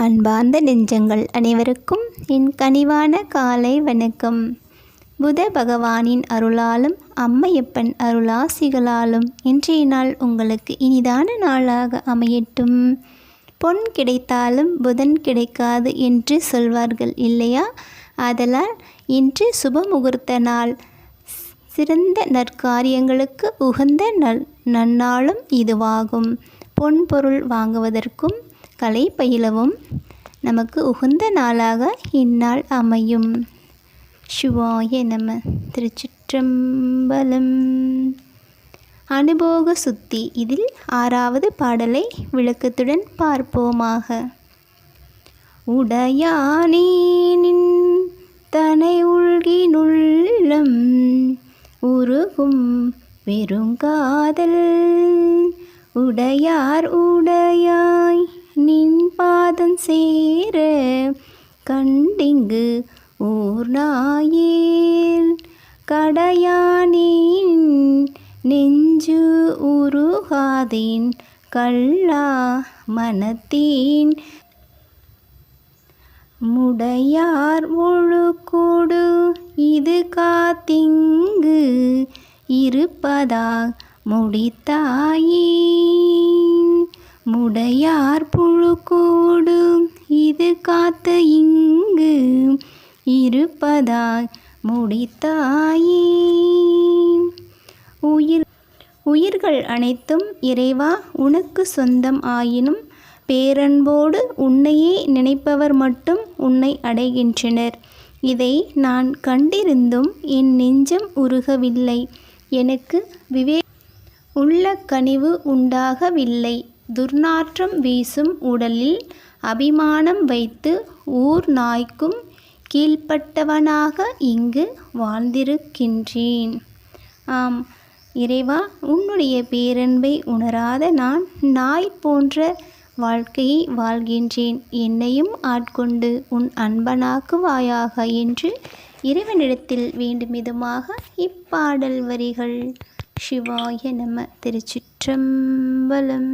அன்பார்ந்த நெஞ்சங்கள் அனைவருக்கும் என் கனிவான காலை வணக்கம். புத பகவானின் அருளாலும் அம்மையப்பன் அருளாசிகளாலும் இன்றைய நாள் உங்களுக்கு இனிதான நாளாக அமையட்டும். பொன் கிடைத்தாலும் புதன் கிடைக்காது என்று சொல்வார்கள் இல்லையா? ஆதலால் இன்று சுப முகூர்த்த நாள், சிறந்த நற்காரியங்களுக்கு உகந்த நன்னாளும் இதுவாகும். பொன் பொருள் வாங்குவதற்கும் கலை பயிலவும் நமக்கு உகந்த நாளாக இந்நாள் அமையும். சிவாய நம. திருச்சிற்றம்பலம். அனுபோக சுத்தி. இதில் 6வது பாடலை விளக்கத்துடன் பார்ப்போமாக. உடையானேனின் தனை உள்கினுள்ளம் உருகும் வெறுங்காதல் உடையார் உடையாய் நின் பாதம் சேர கண்டிங்கு ஊர்நாயேல் கடையானின் நெஞ்சு உருகாதேன் கள்ளா மனத்தேன் முடையார் ஒழுக்கோடு இது காத்திங்கு இருப்பதா முடித்தாயே. முடையார் புழுக்கோடு இது காத்த இங்கு இருப்பதாய் முடித்தாயே. உயிர்கள் அனைத்தும் இறைவா உனக்கு சொந்தம் ஆயினும் பேரன்போடு உன்னையே நினைப்பவர் மட்டும் உன்னை அடைகின்றனர். இதை நான் கண்டிருந்தும் என் நெஞ்சம் உருகவில்லை. எனக்கு உள்ள கனிவு உண்டாகவில்லை. துர்நாற்றம் வீசும் உடலில் அபிமானம் வைத்து ஊர் நாய்க்கும் கீழ்ப்பட்டவனாக இங்கு வாழ்ந்திருக்கின்றேன். ஆம் இறைவா, உன்னுடைய பேரன்பை உணராத நான் நாய் போன்ற வாழ்க்கையை வாழ்கின்றேன். என்னையும் ஆட்கொண்டு உன் அன்பனாக்குவாயாக என்று இறைவனிடத்தில் வேண்டும் விதமாக இப்பாடல் வரிகள். சிவாய நம. திருச்சிற்றம்பலம்.